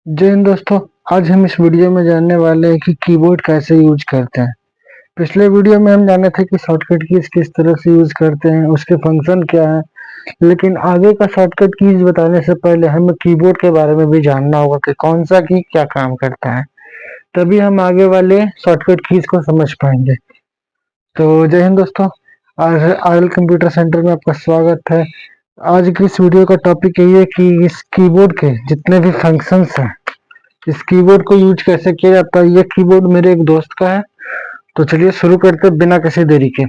जय हिंद दोस्तों। आज हम इस वीडियो में जानने वाले हैं कि कीबोर्ड कैसे यूज करते हैं। पिछले वीडियो में हम जाने थे कि शॉर्टकट कीज किस तरह से यूज करते हैं, उसके फंक्शन क्या है। लेकिन आगे का शॉर्टकट कीज बताने से पहले हमें कीबोर्ड के बारे में भी जानना होगा कि कौन सा की क्या काम करता है, तभी हम आगे वाले शॉर्टकट कीज को समझ पाएंगे। तो जय हिंद दोस्तों। आज आरएल कंप्यूटर सेंटर में आपका स्वागत है। आज की इस वीडियो का टॉपिक यही है कि इस कीबोर्ड के जितने भी फंक्शंस हैं, इस कीबोर्ड को यूज कैसे किया जाता है। ये कीबोर्ड मेरे एक दोस्त का है। तो चलिए शुरू करते हैं बिना किसी देरी के।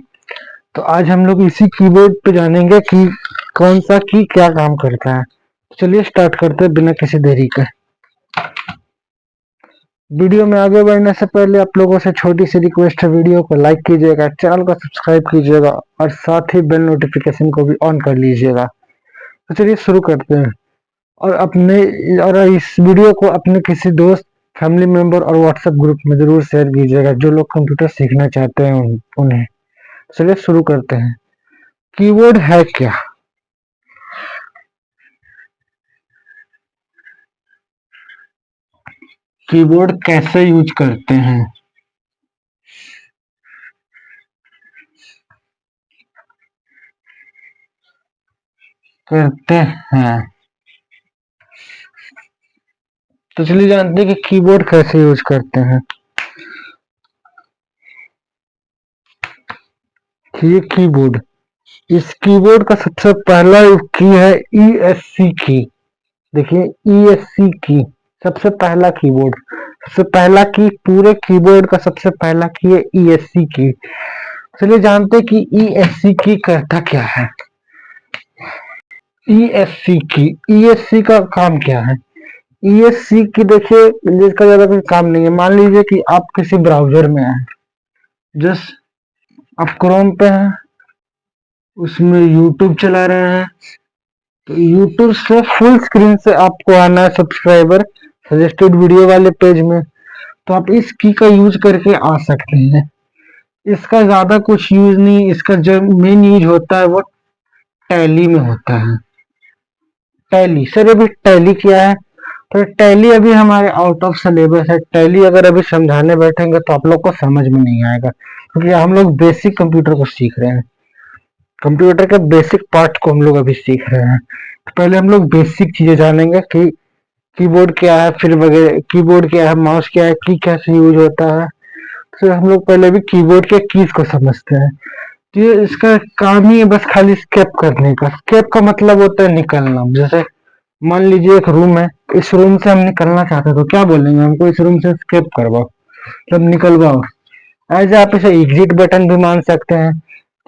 तो आज हम लोग इसी कीबोर्ड पे जानेंगे कि कौन सा की क्या काम करता है। तो चलिए स्टार्ट करते हैं बिना किसी देरी के। वीडियो में आगे बढ़ने से पहले आप लोगों से छोटी सी रिक्वेस्ट है, वीडियो को लाइक कीजिएगा, चैनल को सब्सक्राइब कीजिएगा और साथ ही बेल नोटिफिकेशन को भी ऑन कर लीजिएगा। तो चलिए शुरू करते हैं। और अपने और इस वीडियो को अपने किसी दोस्त, फैमिली मेंबर और व्हाट्सएप ग्रुप में जरूर शेयर कीजिएगा, जो लोग कंप्यूटर सीखना चाहते हैं उन्हें। चलिए शुरू करते हैं। कीबोर्ड है क्या? कीबोर्ड कैसे यूज करते हैं? करते हैं। तो चलिए जानते हैं कि कीबोर्ड कैसे यूज करते हैं। ये कीबोर्ड, इस कीबोर्ड का सबसे पहला की है ESC की। देखिए ESC की सबसे पहला कीबोर्ड, सबसे पहला की, पूरे कीबोर्ड का सबसे पहला की है ESC की। चलिए जानते हैं कि ESC की करता क्या है। ESC की, ESC का काम क्या है? ESC की देखिए, इसका ज्यादा कोई काम नहीं है। मान लीजिए कि आप किसी ब्राउजर में हैं, जस्ट आप क्रोम पे हैं, उसमें यूट्यूब चला रहे हैं। तो यूट्यूब से फुल स्क्रीन से आपको आना है सब्सक्राइबर सजेस्टेड वीडियो वाले पेज में। तो आप इस की का यूज करके आ सकते हैं। इसका ज्यादा कुछ यूज नहीं, इसका जो मेन यूज होता है वो टैली में होता है। टैली सर, अभी टैली क्या है? तो टैली अभी हमारे आउट ऑफ सिलेबस है। टैली अगर अभी समझाने बैठेंगे तो आप लोग को समझ में नहीं आएगा, क्योंकि हम लोग बेसिक कंप्यूटर को सीख रहे हैं। कंप्यूटर के बेसिक पार्ट को हम लोग अभी सीख रहे हैं। तो पहले हम लोग बेसिक चीजें जानेंगे कि कीबोर्ड क्या है, फिर वगैरह कीबोर्ड क्या है, माउस क्या है, की कैसे यूज होता है। तो हम लोग पहले भी कीबोर्ड के कीज को समझते हैं। तो ये इसका काम ही है बस खाली स्केप करने का। स्केप का मतलब होता है निकलना। जैसे मान लीजिए एक रूम है, इस रूम से हम निकलना चाहते हैं तो क्या बोलेंगे, हमको इस रूम से स्केप करवाओ, मतलब निकलवाओ। ऐसे आप इसे एग्जिट बटन भी मान सकते हैं।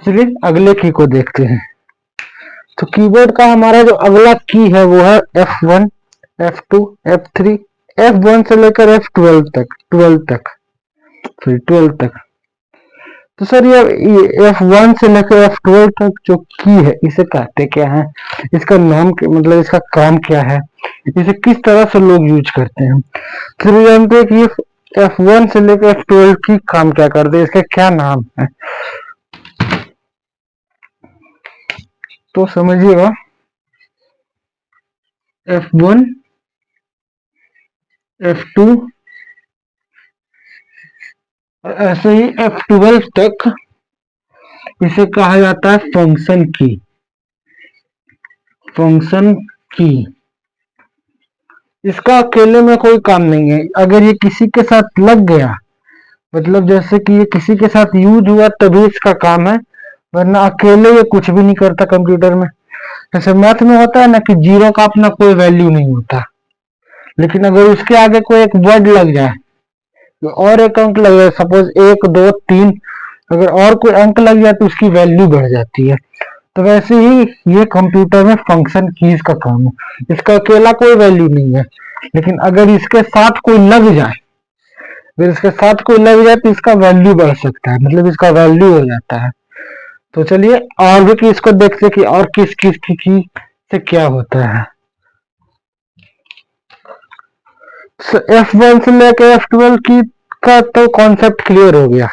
चलिए अगले की को देखते हैं। तो कीबोर्ड का हमारा जो अगला की है वो है F1, F2, F3, F1 से लेकर F12 तक। तो सर ये F1 से लेकर F12 तक जो की है, इसे कहते क्या है, इसका नाम मतलब इसका काम क्या है, इसे किस तरह से लोग यूज करते हैं। फिर जानते हैं कि ये F1 से लेकर F12 की काम क्या करते हैं, इसके क्या नाम है। तो समझिएगा, F1, F2 और ऐसे ही F12 तक इसे कहा जाता है फंक्शन की। फंक्शन की, इसका अकेले में कोई काम नहीं है। अगर ये किसी के साथ लग गया, मतलब जैसे कि ये किसी के साथ यूज हुआ तभी इसका काम है, वरना अकेले ये कुछ भी नहीं करता कंप्यूटर में। जैसे मैथ में होता है ना कि जीरो का अपना कोई वैल्यू नहीं होता, लेकिन अगर उसके आगे कोई एक वर्ड लग जाए, तो और एक अंक लग जाए, सपोज 1 2 3, अगर और कोई अंक लग जाए तो उसकी वैल्यू बढ़ जाती है। तो वैसे ही ये कंप्यूटर में फंक्शन कीज का काम है। इसका अकेला कोई वैल्यू नहीं है, लेकिन अगर इसके साथ कोई लग जाए, अगर इसके साथ कोई लग जाए तो इसका वैल्यू बढ़ सकता है, मतलब इसका वैल्यू हो जाता है। तो चलिए और भी की इसको देखते कि और किस किस की से क्या होता है। F1 से लेकर F12 की का तो कॉन्सेप्ट क्लियर हो गया।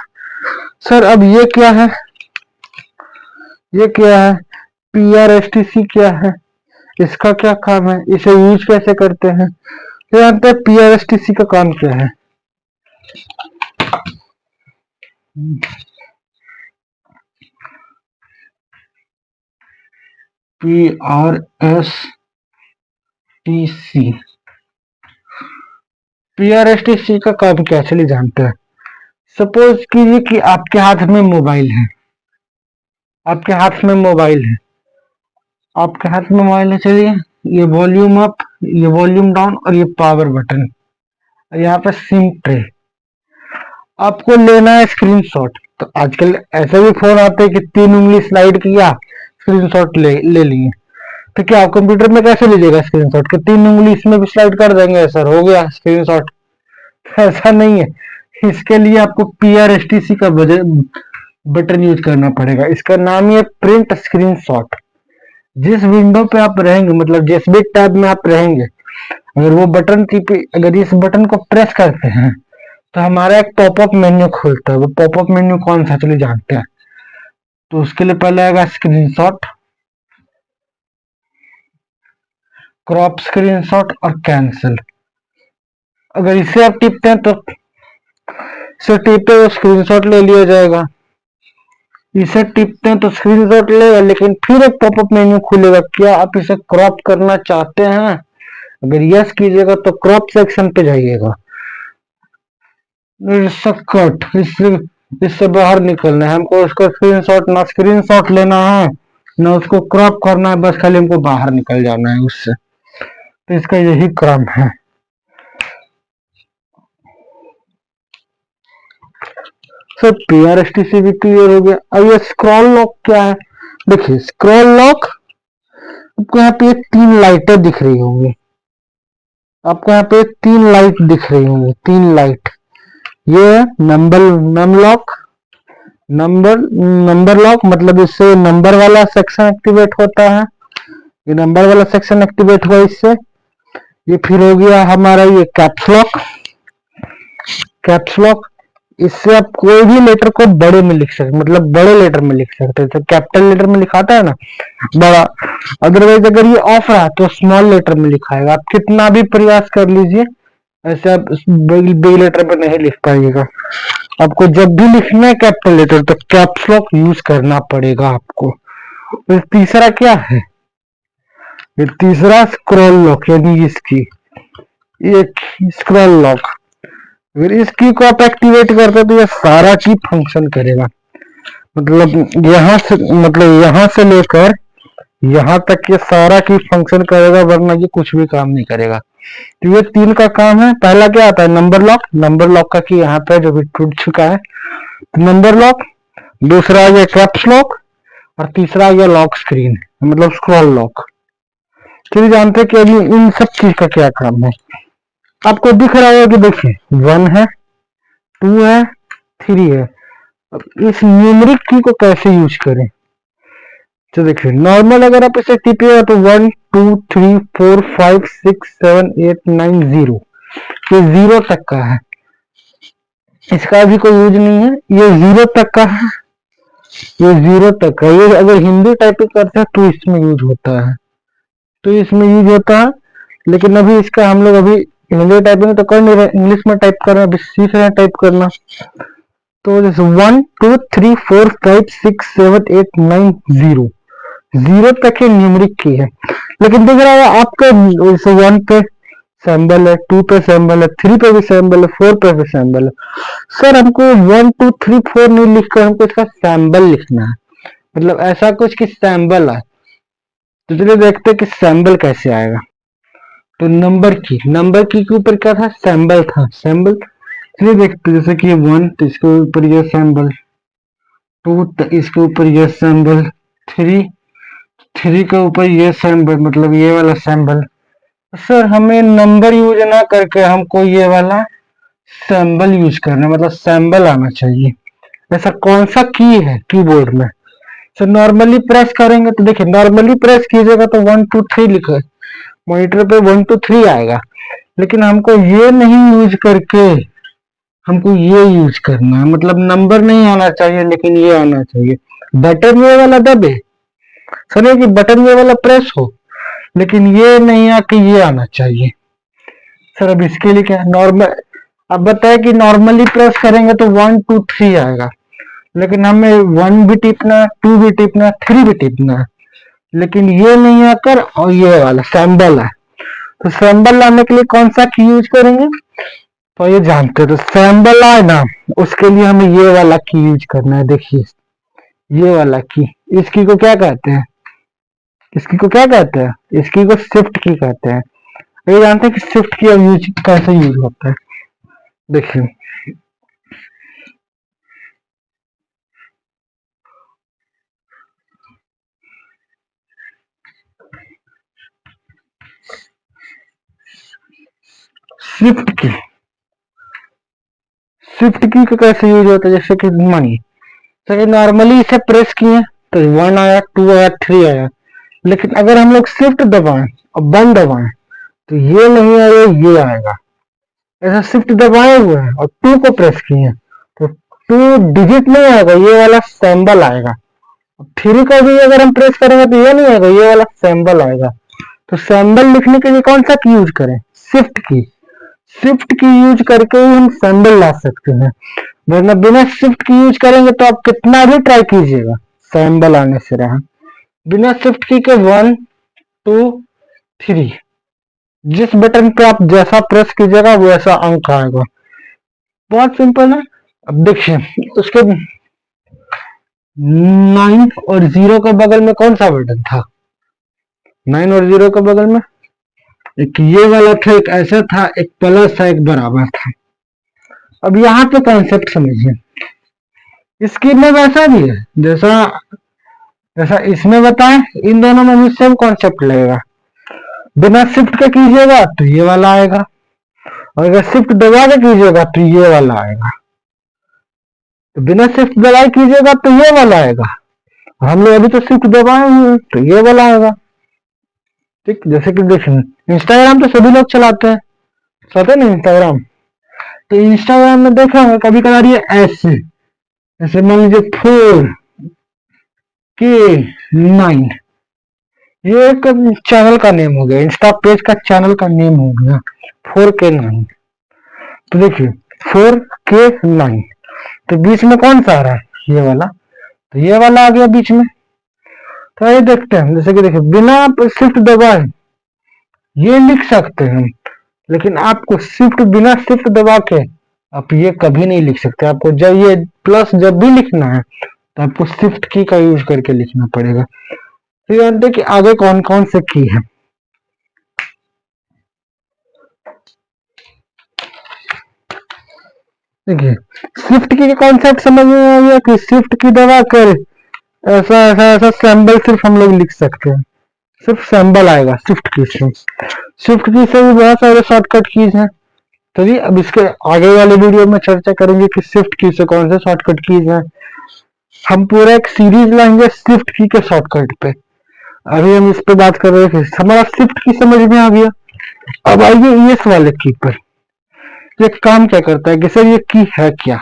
सर अब ये क्या है, ये क्या है, PRSTC क्या है, इसका क्या काम है, इसे यूज कैसे करते हैं। तो जानते हैं PRSTC का काम क्या है? PRSTC का काम क्या, चलिए जानते हैं। सपोज कीजिए कि आपके हाथ में मोबाइल है, आपके हाथ में मोबाइल है, आपके हाथ में मोबाइल है। चलिए, ये वॉल्यूम अप, ये वॉल्यूम डाउन और ये पावर बटन, और यहाँ पे सिम ट्रे। आपको लेना है स्क्रीनशॉट। तो आजकल ऐसे भी फोन आते हैं कि 3 उंगली स्लाइड किया, स्क्रीनशॉट ले लिए। तो क्या आप कंप्यूटर में कैसे लीजिएगा स्क्रीनशॉट? के 3 उंगली इसमें भी स्लाइड कर देंगे, सर हो गया स्क्रीनशॉट? ऐसा नहीं है। इसके लिए आपको PRSTC का बटन यूज करना पड़ेगा। इसका नाम ही है प्रिंट स्क्रीनशॉट। जिस विंडो पे आप रहेंगे, मतलब जिस भी टैब में आप रहेंगे, अगर वो बटन की अगर इस बटन को प्रेस करते हैं तो हमारा एक पॉपअप मेन्यू खुलता है। वो पॉपअप मेन्यू कौन सा, चलिए जानते हैं। तो उसके लिए पहले आएगा स्क्रीनशॉट, क्रॉप स्क्रीनशॉट और कैंसिल। अगर इसे आप टिपते हैं तो इसे टिपते हुए स्क्रीनशॉट ले लिया जाएगा। इसे टिपते हैं तो स्क्रीनशॉट लेगा, लेकिन फिर एक पॉपअप मेन्यू खुलेगा। क्या आप इसे क्रॉप करना चाहते हैं? अगर यस कीजिएगा तो क्रॉप सेक्शन पे जाइएगा। कट, इससे बाहर निकलना है हमको। उसका स्क्रीनशॉट लेना है, ना उसको क्रॉप करना है, बस खाली हमको बाहर निकल जाना है उससे। तो इसका यही क्रम है। सर PRSTC भी क्लियर हो गया। अब ये स्क्रॉल लॉक क्या है? देखिए, स्क्रॉल लॉक आपको यहाँ पे 3 लाइटें दिख रही होंगी, आपको यहाँ पे 3 लाइट दिख रही होंगी, 3 लाइट। ये नंबर लॉक, मतलब इससे नंबर वाला सेक्शन एक्टिवेट होता है। ये नंबर वाला सेक्शन एक्टिवेट हुआ इससे। ये फिर हो गया हमारा ये कैप्स लॉक। कैप्स लॉक, इससे आप कोई भी लेटर को बड़े में लिख सकते, मतलब बड़े लेटर में लिख सकते हैं। तो कैपिटल लेटर में लिखाता है ना बड़ा, अदरवाइज अगर ये ऑफ रहा तो स्मॉल लेटर में लिखाएगा। आप कितना भी प्रयास कर लीजिए, ऐसे आप बिग लेटर में नहीं लिख पाइएगा। आपको जब भी लिखना है कैपिटल लेटर तो कैप्स लॉक यूज करना पड़ेगा आपको। फिर तीसरा क्या है? फिर तीसरा स्क्रॉल लॉक, यानी इसकी एक स्क्रॉल लॉक। फिर इस की को आप एक्टिवेट करते तो ये सारा की फंक्शन करेगा। मतलब यहाँ से लेकर यहाँ तक ये सारा की फंक्शन करेगा, वरना ये कुछ भी काम नहीं करेगा। तो ये 3 का काम है। पहला क्या आता है? Number lock. नंबर लॉक का की यहाँ पे जो भी टूट चुका है, नंबर लॉक। दूसरा ये कैप्स लॉक, और तीसरा ये लॉक स्क्रीन, मतलब स्क्रॉल लॉक। चलिए जानते हैं कि अभी इन सब चीज का क्या काम है। आपको दिख रहा है कि देखिए 1 है, 2 है, 3 है। अब इस न्यूमेरिक की को कैसे यूज करें? तो देखिए, नॉर्मल अगर आप इसे टिपिएगा तो 1 2 3 4 5 6 7 8 9 0, ये 0 तक का है। इसका भी कोई यूज नहीं है, ये 0 तक का है, ये 0 तक का। ये अगर हिंदी टाइपिंग करते हैं तो इसमें यूज होता है, तो इसमें यूज होता है। लेकिन अभी इसका हम लोग अभी हिंदी टाइपिंग तो कर नहीं रहे, इंग्लिश में टाइप कर रहे हैं, अभी सीख रहे हैं टाइप करना। तो जैसे 1 2 3 4 5 6 7 8 9 0, 0 तक ही न्यूमेरिक की है। लेकिन दिख रहा है आपके 1 पे सैम्बल है, 2 पे सैम्बल है, 3 पे भी सैम्बल है, 4 पे भी सैम्बल है। सर हमको 1 2 3 4 नहीं लिखकर हमको इसका सैम्बल लिखना है, मतलब ऐसा कुछ कि सैम्बल है। तो चलिए देखते हैं कि सैम्बल कैसे आएगा। तो नंबर की के ऊपर क्या था? सैम्बल था, सैम्बल। चलिए देखते हैं, जैसे कि 1 तो इसके ऊपर यह सैम्बल, 2 तो इसके ऊपर यह सैम्बल, 3 के ऊपर ये सैम्बल, मतलब ये वाला सैम्बल। सर हमें नंबर यूज ना करके हमको ये वाला सैम्बल यूज करना, मतलब सैम्बल आना चाहिए। ऐसा कौन सा की है कीबोर्ड में? सर नॉर्मली प्रेस करेंगे तो देखिए, नॉर्मली प्रेस कीजिएगा तो 1 2 3 लिखा है मॉनिटर पे, 1 2 3 आएगा। लेकिन हमको ये नहीं यूज करके हमको ये यूज करना है, मतलब नंबर नहीं आना चाहिए लेकिन ये आना चाहिए। बटन ये वाला दबे, सर ये कि बटन ये वाला प्रेस हो, लेकिन ये नहीं आके ये आना चाहिए। सर अब इसके लिए क्या नॉर्मल, अब बताए कि नॉर्मली प्रेस करेंगे तो 1 2 3 आएगा, लेकिन हमें 1 भी टिपना है, 2 भी टिपना है, 3 भी टिपना है, लेकिन ये नहीं आकर और ये वाला सैम्बल है। तो सैम्बल लाने के लिए कौन सा की यूज करेंगे, तो ये जानते हैं। तो सैम्बल आए ना, उसके लिए हमें ये वाला की यूज करना है। देखिए ये वाला की, इस की को क्या कहते हैं, इसकी को क्या कहते हैं, इसकी को शिफ्ट की कहते हैं। ये जानते हैं कि शिफ्ट की यूज कैसे यूज होता है। देखिए शिफ्ट की, शिफ्ट की का कैसे यूज होता है, जैसे कि मानिए तो नॉर्मली इसे प्रेस किए तो 1 आया, 2 आया, 3 आया, लेकिन अगर हम लोग शिफ्ट दबाएं और 1 दबाएं तो ये नहीं आएगा, ये आएगा। ऐसा शिफ्ट दबाए हुए हैं और 2 को प्रेस किए तो 2 डिजिट नहीं आएगा, ये वाला सिंबल आएगा। 3 को भी अगर हम प्रेस करेंगे तो ये नहीं आएगा, ये वाला सिंबल आएगा। तो सिंबल लिखने के लिए कौन सा की यूज करें, शिफ्ट की। शिफ्ट की यूज करके ही हम सिंबल ला सकते हैं, वरना बिना शिफ्ट की यूज करेंगे तो आप कितना भी ट्राई कीजिएगा सिंबल आने से रहा। बिना शिफ्ट की के 1 2 3 जिस बटन पे आप जैसा प्रेस कीजिएगा वैसा अंक आएगा। बहुत सिंपल है। अब देखिए उसके 9 और 0 के बगल में कौन सा बटन था, 9 और 0 के बगल में एक ये वाला था, एक ऐसा था, एक प्लस था, एक बराबर था। अब यहाँ पे कॉन्सेप्ट समझिए, इसकी में वैसा भी है जैसा जैसा इसमें बताएं, इन दोनों में भी सेम कॉन्सेप्ट लगेगा। बिना शिफ्ट के कीजिएगा तो ये वाला आएगा, और अगर शिफ्ट दबा के कीजिएगा तो ये वाला आएगा। तो बिना शिफ्ट दबाए कीजिएगा तो ये वाला आएगा, हम लोग अभी तो शिफ्ट दबाए हुए हैं तो ये वाला आएगा। ठीक, जैसे कि देखिए इंस्टाग्राम तो सभी लोग चलाते हैं, चलाते ना इंस्टाग्राम। तो इंस्टाग्राम में देखा होगा कभी कभार ये ऐसे, जैसे मान लीजिए 4K9, ये एक चैनल का नेम हो गया, इंस्टा पेज का चैनल का नेम हो गया 4K9। तो देखिए 4K9, तो बीच में कौन सा आ रहा है, ये वाला, तो ये वाला आ गया बीच में। तो ये देखते हैं, जैसे कि देखिए बिना शिफ्ट दबाए ये लिख सकते हैं, लेकिन आपको शिफ्ट बिना शिफ्ट दबा के आप ये कभी नहीं लिख सकते। आपको जब ये प्लस जब भी लिखना है तो आपको शिफ्ट की का यूज करके लिखना पड़ेगा। तो जानते कि आगे कौन कौन से की है। देखिए शिफ्ट की कॉन्सेप्ट समझ में आ गया कि शिफ्ट की दबा कर ऐसा ऐसा ऐसा सिंबल सिर्फ हम लोग लिख सकते हैं, सिर्फ सिंबल आएगा शिफ्ट की से। शिफ्ट की से भी बहुत सारे शॉर्टकट कीज हैं। चलिए अब इसके आगे वाले वीडियो में चर्चा करेंगे कि शिफ्ट की से कौन से शॉर्टकट कीज हैं। हम पूरा एक सीरीज लाएंगे शिफ्ट की के शॉर्टकट पे। अभी हम इस पे बात कर रहे थे, हमारा शिफ्ट की समझ में आ गया। अब आइए इस वाले की पर, ये काम क्या करता है कि सर ये की है क्या।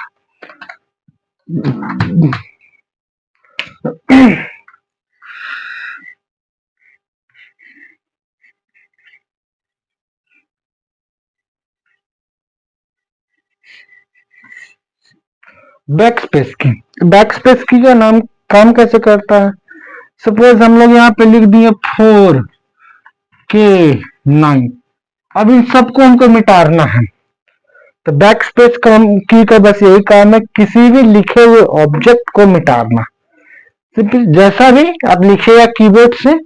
बैक स्पेस की, बैक स्पेस की का नाम काम कैसे करता है। सपोज हम लोग यहाँ पे लिख दिए 4K9, अब इन सबको हमको मिटाना है। तो बैक स्पेस की का बस यही काम है, किसी भी लिखे हुए ऑब्जेक्ट को मिटाना। सिंपल, जैसा भी आप लिखे या कीबोर्ड से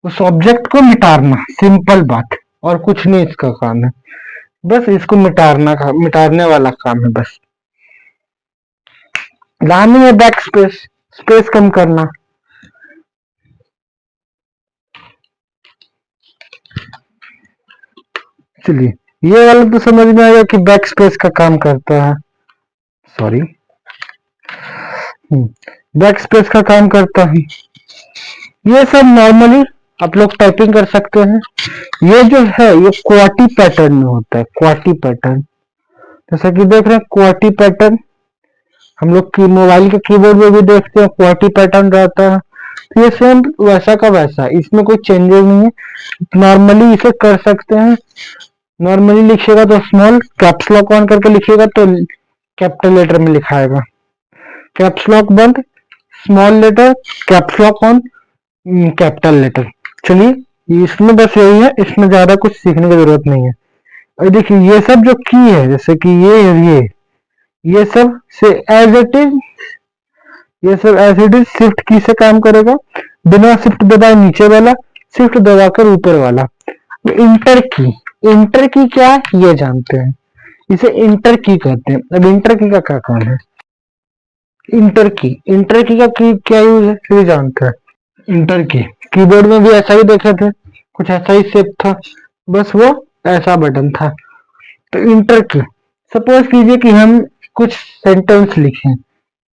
उस ऑब्जेक्ट को मिटाना, सिंपल बात, और कुछ नहीं इसका काम है, बस इसको मिटाना का, मिटाने वाला काम है बस। लानी है बैक स्पेस, स्पेस कम करना। चलिए ये वाला तो समझ में आया कि बैक स्पेस का काम करता है, सॉरी बैक स्पेस का काम करता है। ये सब नॉर्मली आप लोग टाइपिंग कर सकते हैं। ये जो है ये क्वाटी पैटर्न में होता है, क्वाटी पैटर्न, जैसा कि देख रहे हैं क्वाटी पैटर्न, हम लोग की मोबाइल के कीबोर्ड में भी देखते हैं क्वाटी पैटर्न रहता है। तो ये सेम वैसा का वैसा, इसमें कोई चेंजेस नहीं है, नॉर्मली इसे कर सकते हैं। नॉर्मली लिखिएगा तो स्मॉल, कैप्स लॉक ऑन करके लिखिएगा तो कैपिटल लेटर में लिखाएगा। कैप्स लॉक बंद, small letter, caps lock on, capital letter. चलिए इसमें बस यही है, इसमें ज्यादा कुछ सीखने की जरूरत नहीं है। और देखिए ये सब जो की है, जैसे कि ये सब से एज इट इज, ये सब एज इट इज शिफ्ट की से काम करेगा। बिना शिफ्ट दबाए नीचे वाला, शिफ्ट दबाकर ऊपर वाला। इंटर की, इंटर की क्या है ये जानते हैं, इसे इंटर की कहते हैं। अब इंटर की का क्या काम है, इंटर की, इंटर की का क्या यूज है ये जानते हैं। इंटर की कीबोर्ड में भी ऐसा ही देखे थे, कुछ ऐसा ही शेप था, बस वो ऐसा बटन था। तो इंटर की, सपोज कीजिए कि हम कुछ सेंटेंस लिखें,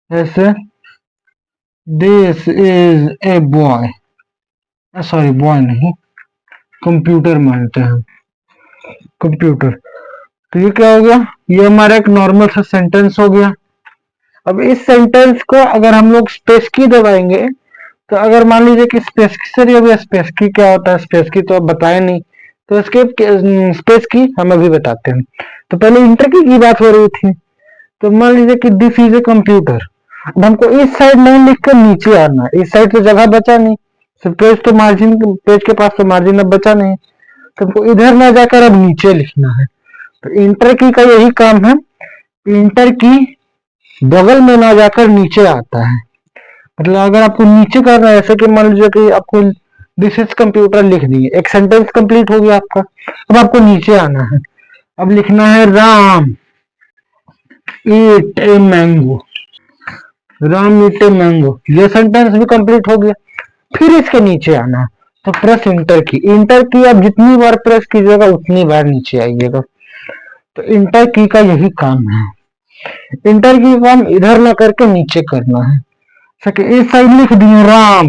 जैसे this is a boy, sorry boy नहीं, कंप्यूटर मानते हैं, कंप्यूटर। तो ये क्या हो गया, ये हमारा एक नॉर्मल सा सेंटेंस हो गया। अब इस सेंटेंस को अगर हम लोग स्पेस की दबाएंगे, तो अगर मान लीजिए कि स्पेस की, सर अभी स्पेस की क्या होता है, स्पेस की तो अब बताया नहीं, तो इसके स्पेस की हम अभी बताते हैं। तो पहले इंटर की बात हो रही थी, तो मान लीजिए कि दिस इज ए कंप्यूटर। अब हमको इस साइड नहीं लिख कर नीचे आना, इस साइड तो जगह बचा नहीं, पेज तो मार्जिन, पेज के पास तो मार्जिन अब बचा नहीं, तो हमको इधर ना जाकर अब नीचे लिखना है। तो इंटर की का यही काम है, इंटर की बगल में ना जाकर नीचे आता है। मतलब अगर आपको नीचे करना है, जैसे कि मान लीजिए कि आपको दिस इज कंप्यूटर लिख दिए, एक सेंटेंस कंप्लीट हो गया आपका। अब आपको नीचे आना है, अब लिखना है Ram eat a mango, Ram eat a mango, ये सेंटेंस भी कंप्लीट हो गया। फिर इसके नीचे आना, तो प्रेस इंटर की, इंटर की आप जितनी बार प्रेस कीजिएगा उतनी बार नीचे आइएगा। तो इंटर की का यही काम है, इंटर की काम इधर ना करके नीचे करना है। सके इस साइड लिख दिए राम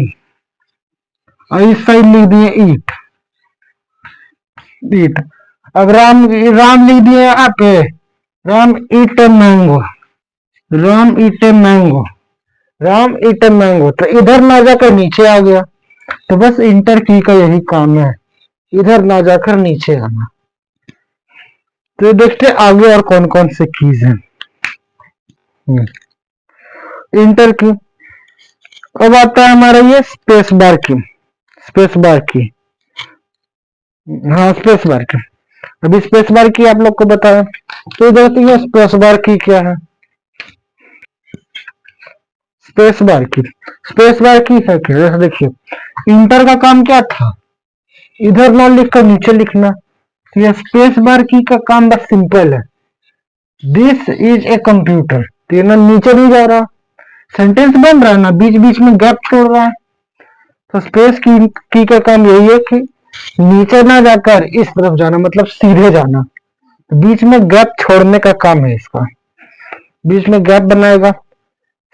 और इस साइड लिख दिए ईट, ईट। अब राम, राम लिख दिए यहाँ पे, Ram eat a mango, Ram eat a mango, Ram eat a mango. तो इधर ना जाकर नीचे आ गया। तो बस इंटर की का यही काम है, इधर ना जाकर नीचे आना। तो देखते आगे और कौन कौन से कीज हैं। इंटर की, अब आता है हमारा ये स्पेस बार की, स्पेस बार की, हाँ स्पेस बार की। अभी स्पेस बार की आप लोग को बताया, तो देखते हैं स्पेस बार की क्या है। स्पेस बार की, स्पेस बार की है क्या, जैसे देखिए इंटर का काम क्या था, इधर ना लिखकर नीचे लिखना। तो ये स्पेस बार की का काम बस सिंपल है, दिस इज ए कंप्यूटर, तो ये ना नीचे नहीं जा रहा, सेंटेंस बन रहा है ना, बीच बीच में गैप छोड़ रहा है। तो स्पेस की का काम यही है कि नीचे ना जाकर इस तरफ जाना, मतलब सीधे जाना। तो बीच में गैप छोड़ने का काम है इसका, बीच में गैप बनाएगा।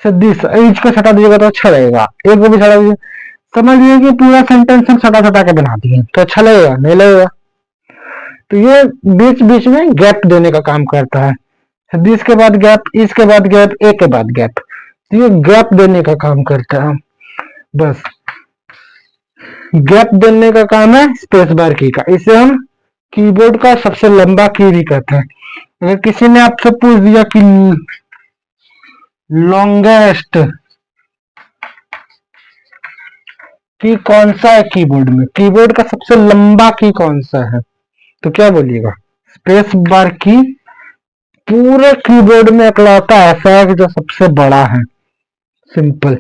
दिस एज को हटा दीजिएगा तो अच्छा लगेगा, एक को भी हटा दीजिए, समझ लीजिए कि पूरा सेंटेंस हम सटा सटा के बना दिए, तो अच्छा लगेगा नहीं लगेगा। तो ये बीच बीच में गैप देने का काम करता है, दिस के बाद गैप, इसके बाद गैप, ए के बाद गैप, तो ये गैप देने का काम करता है। बस गैप देने का काम है स्पेस बार की का, इसे हम कीबोर्ड का सबसे लंबा की भी कहते हैं। अगर किसी ने आपसे पूछ दिया कि लॉन्गेस्ट की कौन सा है कीबोर्ड में, कीबोर्ड का सबसे लंबा की कौन सा है, तो क्या बोलिएगा, स्पेस बार की पूरे कीबोर्ड में इकलौता ऐसा है कि जो सबसे बड़ा है। सिंपल,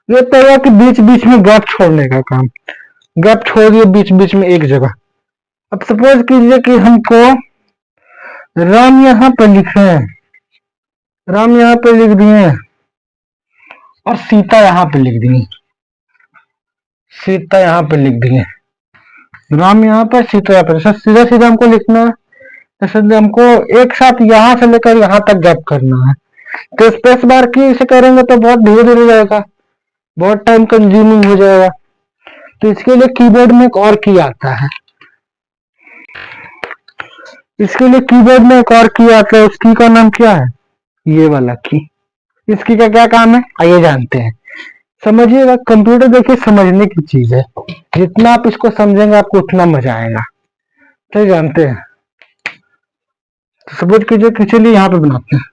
ये तो है कि बीच बीच में गैप छोड़ने का काम, गैप छोड़ दिए बीच बीच में एक जगह। अब सपोज कीजिए कि हमको राम यहाँ पर लिखे हैं, राम यहाँ पे लिख दिए और सीता यहाँ पे लिख दिए, सीता यहाँ पे लिख दिए, राम यहाँ पर सीता यहाँ पर, सीधा सीधा हमको लिखना है, जैसे हमको एक साथ यहाँ से लेकर यहाँ तक गैप करना है। तो स्पेस बार की से करेंगे तो बहुत धीरे धीरे जाएगा, बहुत टाइम कंज्यूमिंग हो जाएगा। तो इसके लिए कीबोर्ड में एक और की आता है, इसके लिए कीबोर्ड में एक और की आता है, उस की का नाम क्या है, ये वाला की। इस की का क्या काम है आइए जानते हैं। समझिएगा, कंप्यूटर देखिए समझने की चीज है, जितना आप इसको समझेंगे आपको उतना मजा आएगा, तो जानते हैं। तो सपोज कीजिए कि चलिए यहाँ पे बनाते हैं,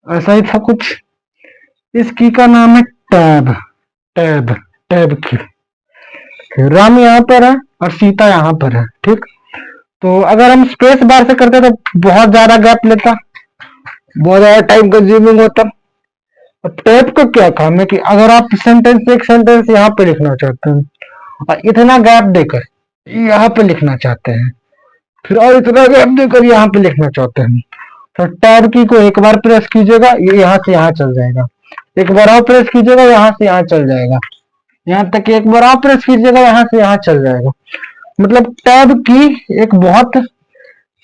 ऐसा ही था कुछ। इस की का नाम है टैब, टैब, टैब की। राम यहाँ पर है और सीता यहाँ पर है, ठीक। तो अगर हम स्पेस बार से करते तो बहुत ज्यादा गैप लेता, बहुत ज्यादा टाइम कंज्यूमिंग होता। अब टैब का क्या काम है कि अगर आप सेंटेंस एक सेंटेंस यहाँ पे लिखना चाहते हैं और इतना गैप देकर यहाँ पे लिखना चाहते हैं, फिर और इतना गैप देकर यहाँ पे लिखना चाहते हैं, तो टैब की को एक बार प्रेस कीजिएगा, ये यहाँ से यहाँ चल जाएगा, एक बार और प्रेस कीजिएगा, यहाँ से यहाँ चल जाएगा, यहाँ तक एक बार और प्रेस कीजिएगा, यहाँ से यहाँ चल जाएगा। मतलब टैब की एक बहुत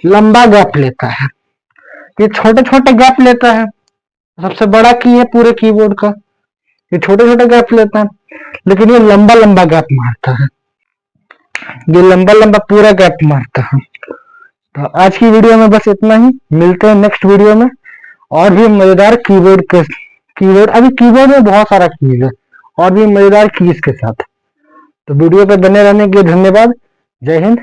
लंबा गैप लेता है, ये छोटे छोटे गैप लेता है। सबसे बड़ा की है पूरे कीबोर्ड का, ये छोटे छोटे गैप लेता है, लेकिन ये लंबा लंबा गैप मारता है, ये लंबा लंबा पूरा गैप मारता है। तो आज की वीडियो में बस इतना ही, मिलते हैं नेक्स्ट वीडियो में और भी मजेदार कीबोर्ड अभी कीबोर्ड में बहुत सारा कीज है और भी मजेदार कीज के साथ। तो वीडियो पे बने रहने के लिए धन्यवाद। जय हिंद।